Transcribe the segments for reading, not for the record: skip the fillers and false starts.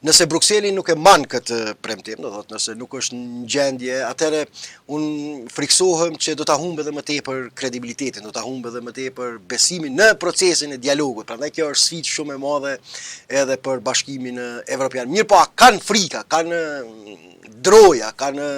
Nëse Brukseli nuk e man këtë premtim, do thotë nëse nuk është në gjendje, atëherë unë friksohem që do ta humbë edhe më tepër kredibilitetin, do ta humbë edhe më tepër besimin në procesin e dialogut. Prandaj kjo është sfidë shumë e madhe edhe për Bashkimin Evropian. Mirë po, kanë frika, kanë droja, kanë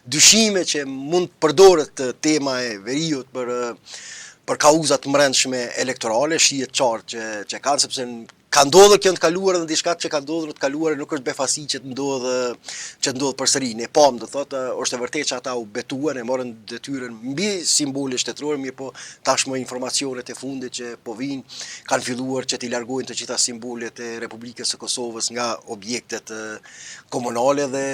dyshime që mund të përdoret tema e veriut për kauzat mbrëmshme elektorale, shihet qartë që kanë, sepse ka ndodhur kjo në të kaluar dhe diçka që ka ndodhur në të kaluar nuk është befasi që të ndodh përsëri. Ne pam, do thotë, është e vërtetë që ata u betuan, e morën detyrën mbi simbole shtetërore, mirë po tashmë informacionet e fundit që po vinë kanë filluar që t'i largojnë të gjitha simbolet e Republikës së Kosovës nga objektet komunale dhe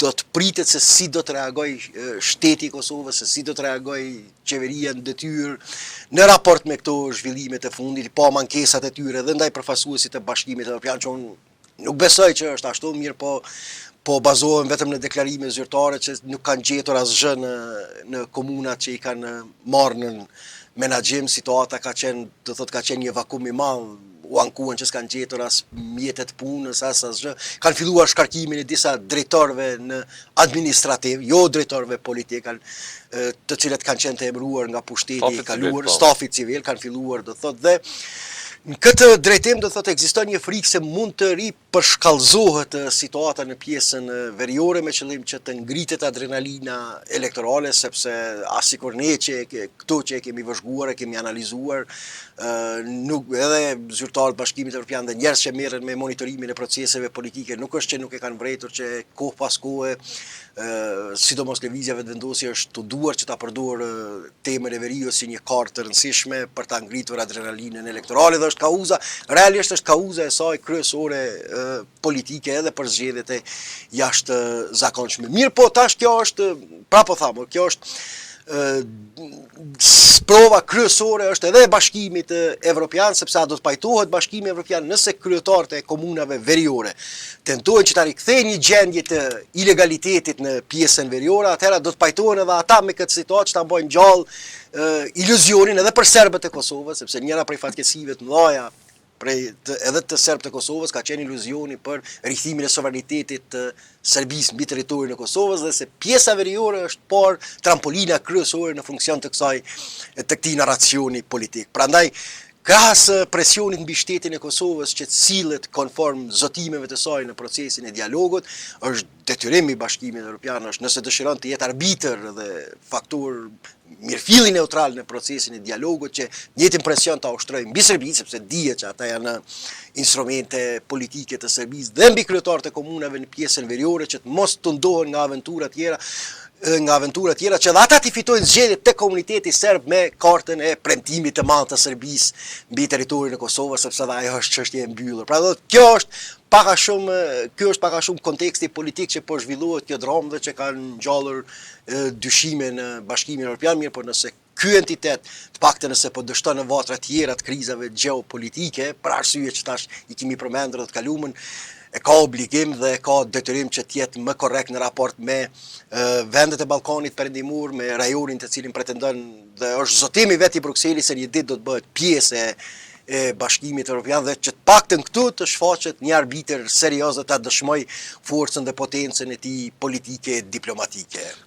do të pritet se si do të reagoj shteti i Kosovës, se si do të reagoj qeveria në detyrë në raport me këto zhvillimet e fundit, pa mankesat e tyre dhe ndaj përfaqësuesit të Bashkimit Evropian, që unë nuk besoj që është ashtu, mirë po bazohen vetëm në deklarime zyrtare që nuk kanë gjetur asgjë në komunat që i kanë marrë në menaxhim. Situata ka qenë një vakum i madh, u ankuan që s'kan gjetur as mjetet punës, as asgjë. Kanë filluar shkarkimin e disa drejtorëve në administrativ, jo drejtorëve politik, të cilët kanë qenë të emëruar nga pushteti i kaluar, stafi civil kanë filluar, do thotë, dhe në këtë drejtim do thotë ekziston një frikë se mund të përshkallëzohet situata në pjesën veriore me qëllim që të ngritet adrenalina elektorale, sepse asikur ne që këto që e kemi vëzhguar, e kemi analizuar, nuk edhe zyrtarët Bashkimit Evropian dhe njerëz që merren me monitorimin e proceseve politike nuk është që nuk e kanë vërejtur që kohë pas kohe, sidomos lëvizjeve të vendosje është të duar që ta përdor temën e veriut si një kartë të rëndësishme për ta ngritur adrenalinën elektorale dhe është kauza, realisht është kauza e saj kryesore politike edhe për zgjedhjet e jashtëzakonshme. Mirë po, tash kjo është, prapo thamë, kjo është prova kryesore është edhe e Bashkimit Evropian, sepse do të pajtohet Bashkimi Evropian nëse kryetarët e komunave veriore tentojnë që ta rikthejnë një gjendje të ilegalitetit në pjesën veriore, atëherë do të pajtohen edhe ata me këtë situatë që ta bëjnë gjallë iluzionin edhe për serbët e Kosovës, sepse njëra prej fatkeqësive të mëdha edhe të serbët e Kosovës ka qenë iluzioni për rikthimin e sovranitetit të Serbisë mbi territorin e Kosovës dhe se pjesa veriore është por trampolina kryesore në funksion të këtij narracioni politik. Prandaj krahas presionit mbi shtetin e Kosovës që sillet konform zotimeve të saj në procesin e dialogut, është detyrim i Bashkimit Evropian, është nëse dëshiron të jetë arbitër dhe faktor mirëfilli neutral në procesin e dialogut, që njëjtin presion ta ushtrojë mbi Serbinë, sepse dihet që ata janë instrumente politike të Serbisë dhe mbi kryetarët e komunave në pjesën veriore, që të mos të ndohen nga aventura tjera që dhe ata t'i fitojnë zgjedhjet te komuniteti serb me kartën e premtimit të madh të Serbisë mbi territorin e Kosovës, sepse ajo është çështje e mbyllur. Pra do kjo është pak a shumë konteksti politik që po zhvillohet kjo dramë dhe që kanë ngjallur dyshime në Bashkimin Evropian, mirë por nëse ky entitet, të paktën nëse po dështon në vatra tjera të krizave gjeopolitike, për arsye që tash i kemi përmendur të kaluamën, e ka obligim dhe ka detyrim që të jetë më korrekt në raport me vendet e Ballkanit Perëndimor, me rajonin të cilin pretendon dhe është zotimi vetë i Brukselit se një ditë do të bëhet pjesë e Bashkimit Evropian dhe që të paktën këtu të shfaqet një arbitër serioz dhe ta dëshmoj forcën dhe potencën e tij politike diplomatike.